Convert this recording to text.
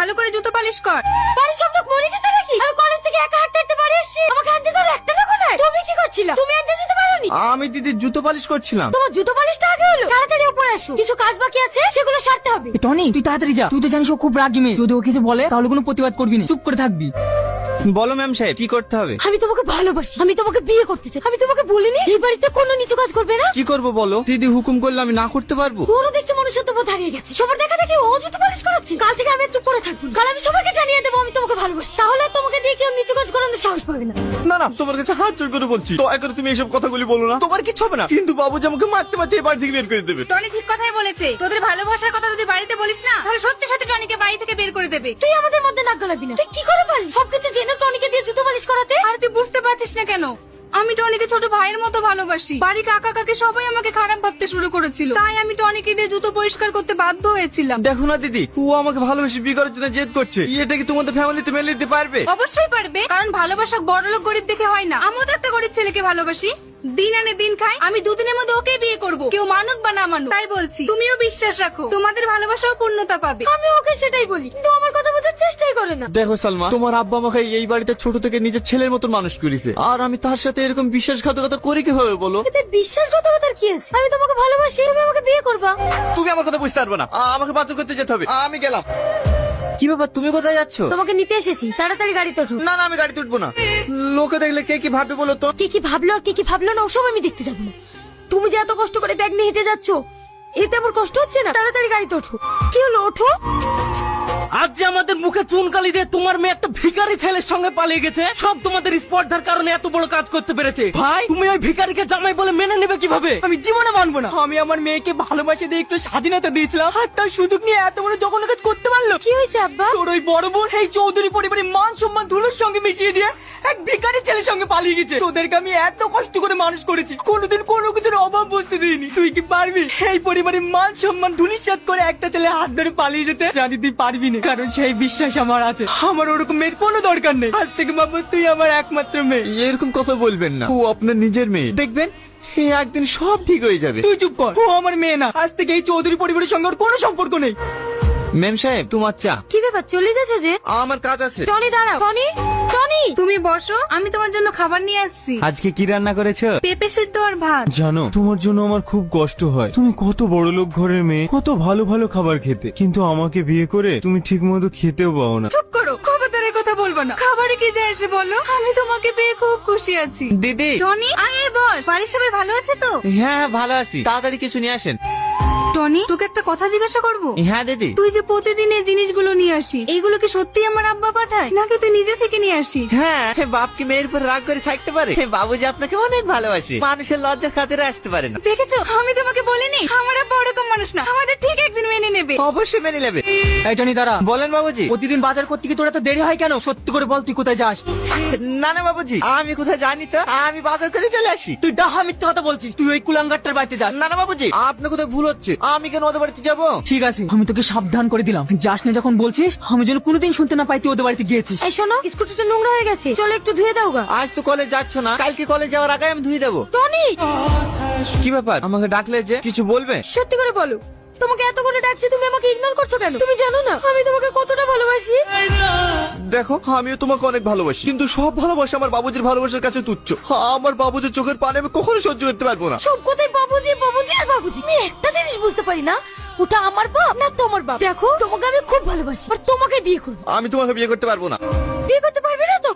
ভালো করে জুতো পালিশ কর। বাড়ির সব লোক মরে গেছে নাকি? আমি কলেজ থেকে একা হাঁটতে হাঁটতে বাড়ি আসছি, আমাকে আনতে যাওয়ার একটা লোক নাই। তুমি কি করছিলা? তুমি আনতে যেতে পারোনি? আমি দিদির জুতো পালিশ করছিলাম। তোমার জুতো পালিশটা আগে হলো, তাড়াতাড়ি উপরে আসো, কিছু কাজ বাকি আছে সেগুলো সারতে হবে। টনি, তুই তাড়াতাড়ি যা। তুই তো জানিস ও খুব রাগী মেয়ে। যদি ও কিছু বলে তাহলে কোনো প্রতিবাদ করবি না, চুপ করে থাকবি। বলো ম্যাম সাহেব, কি করতে হবে? আমি তোমাকে ভালোবাসি, আমি তোমাকে বিয়ে করতে চাই। আমি তোমাকে বলিনি এই বাড়িতে কোনো নিচু কাজ করবে না? কি করব বলো? দিদি হুকুম করলে আমি না করতে পারবো? ওরা দেখছে মনুষ্যত্ববোধ হারিয়ে গেছে। সবার দেখা দেখি ও জুতো পালিশ করাচ্ছে। কাল থেকে আমি চুপ করে থাকবো, কাল আমি সবাইকে জানিয়ে দেবো আমি তোমাকে ভালোবাসি। তাহলে আর তোমাকে দিয়ে কেউ নিচু কাজ করানোর সাহস পাবে না। না না, তোমার কাছে হাত জোড় করে বলছি, দয়া করে তুমি এইসব কথাগুলি বলো না। তোমার কিছু হবে না, কিন্তু বাবুজি আমাকে মারতে মারতে এবার থেকে বের করে দেবে। টনি ঠিক কথাই বলেছে। তোদের ভালোবাসার কথা যদি বাড়িতে বলিস না, তাহলে সত্যি সত্যি টনিকে বাড়ি থেকে বের করে দেবে। তুই আমাদের মধ্যে নাক গলাবি না। তুই কি করে পারলি সবকিছু জেনে টনিকে দিয়ে জুতো পালিশ করাতে? আর তুই বুঝতে পারছিস না কেন? আমি টনিকে ছোট ভাইয়ের মতো ভালোবাসি। বাড়ি কাকা কাকে সবাই আমাকে খারাপ ভাবতে শুরু করেছিল, তাই আমি টনিকে দিয়ে জুতো পরিষ্কার করতে বাধ্য হয়েছিলাম। দেখো না দিদি, ও আমাকে ভালোবেসে বিয়ে করার জন্য জেদ করছে। এটা কি তোমাদের ফ্যামিলিতে মেনে নিতে পারবে? অবশ্যই পারবে, কারণ ভালোবাসা বড়লোক গরিব দেখে হয় না। আমিও তো একটা গরিব ছেলেকে ভালোবাসি, দিন আনে দিন খাই। আমি দুদিনের মধ্যে ওকে বিয়ে করব, কেউ মানুক বা না মানুক। তাই বলছি তুমিও বিশ্বাস রাখো, তোমাদের ভালোবাসাও পূর্ণতা পাবে। আমি ওকে সেটাই বলি, কিন্তু আমার কথা বোঝার চেষ্টাই করে না। দেখো সালমা, তোমার আব্বা আমাকে এই বাড়িতে ছোট থেকে নিজের ছেলের মতো মানুষ করেছে, আর আমি তার সাথে এরকম বিশ্বাসঘাতকতা করে কিভাবে বলো? এতে বিশ্বাসঘাতকতার কি আছে? আমি তোমাকে ভালোবাসি, তুমি আমাকে বিয়ে করবা। তুমি আমার কথা বুঝতে পারবে না, আমাকে বাতিল করতে যেতে হবে। আমি গেলাম। কি ব্যাপার, তুমি কোথায় যাচ্ছ? তোমাকে নিতে এসেছি, তাড়াতাড়ি গাড়িতে ওঠো। না না, আমি গাড়িতে উঠবো না। লোকে দেখলে কে কি ভাববে বলো তো? কে কি ভাবলো আর কে কি ভাবলো না ওসব আমি দেখতে যাবো না। তুমি যে এত কষ্ট করে ব্যাগ নিয়ে হেঁটে যাচ্ছ, এতে আমার কষ্ট হচ্ছে না? তাড়াতাড়ি গাড়িতে ওঠো। কি হলো, ওঠো। আজ যে আমাদের মুখে চুনকালি দিয়ে তোমার মেয়ে একটা ভিখারি ছেলের সঙ্গে পালিয়ে গেছে, সব তোমাদের স্পর্ধার কারণে এত বড় কাজ করতে পেরেছে। ভাই, তুমি ওই ভিখারিকে জামাই বলে মেনে নেবে কিভাবে? আমি জীবনে মানবো না। আমি আমার মেয়েকে ভালোবাসে দিয়ে একটু স্বাধীনতা দিয়েছিলাম, আর তার সুযোগ নিয়ে এত বড় জঘন্য কাজ করতে পারলো। কি হয়েছে আব্বা? তোর ওই বড় বোন এই চৌধুরী পরিবারের মান সম্মান ধুলোর সঙ্গে মিশিয়ে দিয়ে এক ভিখারি ছেলের সঙ্গে পালিয়ে গেছে। তোদেরকে আমি এত কষ্ট করে মানুষ করেছি, কোনোদিন কোনো কিছুর অভাব বুঝতে দিইনি। তুই কি পারবি এই পরিবারের মান সম্মান ধুলিসাৎ করে একটা ছেলে হাত ধরে পালিয়ে যেতে? জানি তুই পারবি না, কারণ সেই বিশ্বাস আমার আছে। আমার ওরকম মেয়ের কোনো দরকার নেই। আজ থেকে বাবু তুই আমার একমাত্র মেয়ে। এরকম কথা বলবেন না, ও আপনার নিজের মেয়ে। দেখবেন একদিন সব ঠিক হয়ে যাবে। তুই চুপ কর, ও আমার মেয়ে না। আজ থেকে এই চৌধুরী পরিবারের সঙ্গে ওর কোনো সম্পর্ক নেই। ম্যাম সাহেব, তোমার চা। কি ব্যাপার, চলে যাচ্ছে যে? আমার কাজ আছে। টনি দাঁড়াও। Tony, Tony. তুমি বসো, আমি তোমার জন্য খাবার নিয়ে আসছি। আজকে কি রান্না করেছো? পেঁপে সিদ্ধ আর ভাত। জানো, তোমার জন্য আমার খুব কষ্ট হয়। তুমি কত বড় লোক ঘরের মেয়ে, কত ভালো ভালো খাবার খেতে, কিন্তু আমাকে বিয়ে করে তুমি ঠিক মতো খেতেও পাও না। চুপ করো, খবরদার কথা বলবো না। খাবারে কি যায় এসে বলো, আমি তোমাকে পেয়ে খুব খুশি আছি। দিদি। টনি, আয় বস। বাড়ির সবাই ভালো আছে তো? হ্যাঁ ভালো আছি, তাড়াতাড়ি কিছু নিয়ে আসেন। টনি, তোকে একটা কথা জিজ্ঞাসা করবো। হ্যাঁ দিদি। তুই যে প্রতিদিন এই জিনিসগুলো নিয়ে আসিস, এইগুলো কি সত্যি আমার আব্বা পাঠায়, নাকি তুই নিজে থেকে নিয়ে আসিস? হ্যাঁ, বাপ কি মেয়ের উপর রাগ করে থাকতে পারে? বাবুজি আপনাকে অনেক ভালোবাসে, মানুষের লজ্জার খাতিরে আসতে পারে না। দেখেছো, আমি তোমাকে বলিনি আমার আব্বা ওরকম মানুষ না। আমাদের ঠিক একদিন মেনে নেবে। অবশ্যই মেনে নেবে। এই টনি দাঁড়া। বলেন বাবুজি। প্রতিদিন বাজার করতে কি তোর এত দেরি হয় কেন? সত্যি করে বল, তুই কোথায় যাস? না না বাবুজি, আমি কোথায় জানি তো, আমি বাজার করে চলে আসি। তুই ডাহা মিথ্যা কথা বলছিস। তুই ওই কুলাঙ্গারটার বাড়িতে যাস। না না বাবুজি, আপনার কোথায় ভুল হচ্ছে। আমি কেন ওদের বাড়িতে যাবো? ঠিক আছে, আমি তোকে সাবধান করে দিলাম, যাস না যখন বলছিস। আমি যেন কোনোদিন শুনতে না পাই তুই ওদের বাড়িতে গিয়েছিস। এই শোনো, স্কুটিটা নোংরা হয়ে গেছে, চলো একটু ধুয়ে দাও গা। আজ তো কলেজ যাচ্ছ না, কালকে কলেজ যাওয়ার আগে আমি ধুয়ে দেবো। টনি, কি ব্যাপার, আমাকে ডাকলে যে? কিছু বলবে? সত্যি করে বলো, তোমাকে এত করে ডাকছি, তুমি আমাকে ইগনোর করছো কেন? তুমি জানো না আমি তোমাকে কতটা ভালোবাসি? দেখো, আমিও তোমাকে অনেক ভালোবাসি, কিন্তু সব ভালোবাসা আমার বাবুজির ভালোবাসার কাছে তুচ্ছ। আমার বাবুজির চোখের পানি আমি কখনো সহ্য করতে পারবো না। সব কথাই বাবুজি বাবুজি আর বাবুজি। আমি একটা জিনিস বুঝতে পারি না, ওটা আমার বাপ না তোমার বাপ। দেখো, তোমাকে আমি খুব ভালোবাসি আর তোমাকে বিয়ে করবো। আমি তোমাকে বিয়ে করতে পারবো না। বিয়ে করতে পারবে না তো?